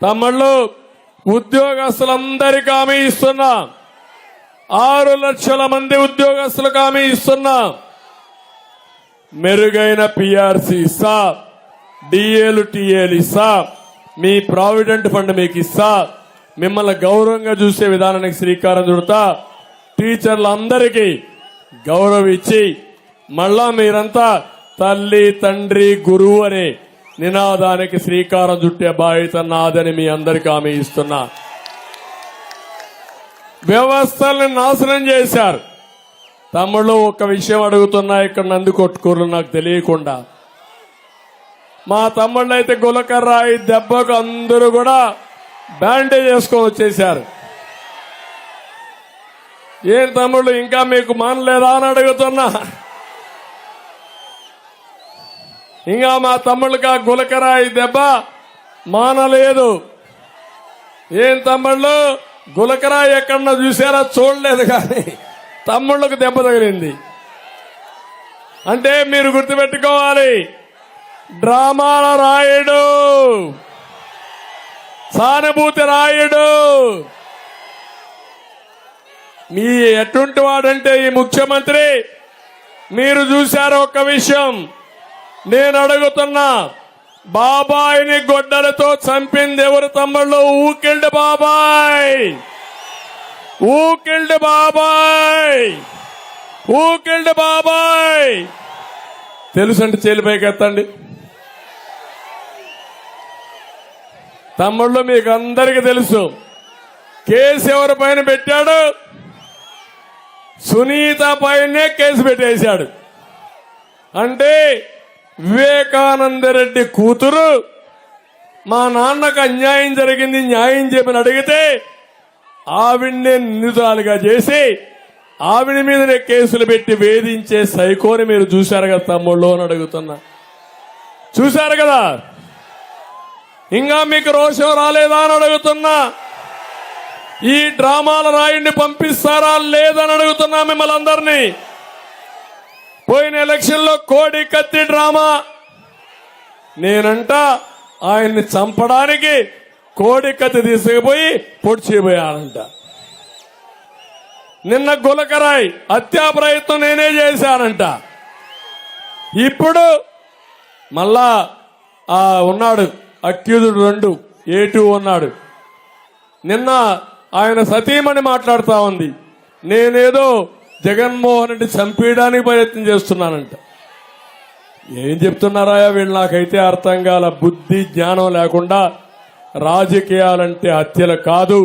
తమ్ముళ్ళు ఉద్యోగస్తులందరికీ హామీ ఇస్తున్నా, 6 లక్షల మంది ఉద్యోగస్తులకు హామీ ఇస్తున్నా. మెరుగైన పిఆర్సీ ఇస్తా, డిఏలు టీఏలు ఇస్తా, మీ ప్రావిడెంట్ ఫండ్ మీకు ఇస్తా, మిమ్మల్ని గౌరవంగా చూసే విధానానికి శ్రీకారం చుడతా. టీచర్లందరికీ గౌరవం ఇచ్చి మళ్ళా మీరంతా తల్లి తండ్రి గురువు అనే నినాదానికి శ్రీకారం చుట్టే బాధ్యత నాదని మీ అందరికీ హామీ ఇస్తున్నా. వ్యవస్థల్ని నాశనం చేశారు. తమ్ముళ్ళు ఒక విషయం అడుగుతున్నా, ఇక్కడ నందికొట్కూరులో నాకు తెలియకుండా మా తమ్ముళ్ళు అయితే గులకర్రాయి దెబ్బకు అందరూ కూడా బ్యాండేజ్ చేసుకొని వచ్చేశారు. ఏం తమ్ముళ్ళు ఇంకా మీకు మానలేదా అని అడుగుతున్నా. ఇంకా మా తమ్ముళ్ళకి ఆ గులకరాయి దెబ్బ మానలేదు. ఏం తమ్ముళ్ళు గులకరాయి ఎక్కడన్నా చూసారా? చూడలేదు, కానీ తమ్ముళ్ళకు దెబ్బ తగిలింది. అంటే మీరు గుర్తుపెట్టుకోవాలి, డ్రామాల రాయుడు, సానుభూతి రాయుడు. మీ ఎటువంటి వాడంటే ఈ ముఖ్యమంత్రి. మీరు చూశారు ఒక్క విషయం, నేను అడుగుతున్నా, బాబాయిని గొడ్డలతో చంపింది ఎవరు తమ్ముళ్ళు? ఊకిల్డ్ బాబాయ్, ఊకిల్డ్ బాబాయ్, ఊకిల్డ్ బాబాయ్. తెలుసంటే చేలిపైకి ఎత్తండి. తమ్ముళ్ళు మీకు అందరికీ తెలుసు, కేసు ఎవరి పైన పెట్టాడు? సునీత పైనే కేసు పెట్టేశాడు. అంటే వివేకానందరెడ్డి కూతురు మా నాన్నకు అన్యాయం జరిగింది, న్యాయం చేయమని అడిగితే ఆవిడ్నే నిందితురాలుగా చేసి ఆవిడ మీదనే కేసులు పెట్టి వేధించే సైకోని మీరు చూశారు కదా తమ్ముళ్ళు అని అడుగుతున్నా. చూశారు కదా? ఇంకా మీకు రోషం రాలేదా అని అడుగుతున్నా. ఈ డ్రామాల రాయుడిని పంపిస్తారా లేదని అడుగుతున్నా మిమ్మల్ని అందరినీ. పోయిన ఎలక్షన్ లో కోడి కత్తి డ్రామా. నేనంట ఆయన్ని చంపడానికి కోడి కత్తి తీసుకుపోయి పొడి చేయబోయానంట. నిన్న గులకరాయ్ హత్యా ప్రయత్నం నేనే చేశానంట. ఇప్పుడు మళ్ళా ఉన్నాడు అక్యూజ్డ్ 2 A2 ఉన్నాడు. నిన్న ఆయన సతీమణి మాట్లాడుతా ఉంది, నేనేదో జగన్మోహన్ రెడ్డి చంపేయడానికి ప్రయత్నం చేస్తున్నానంట. ఏం చెప్తున్నారా వీళ్ళు? నాకైతే అర్థం కాల. బుద్ధి జ్ఞానం లేకుండా రాజకీయాలంటే హత్యలు కాదు,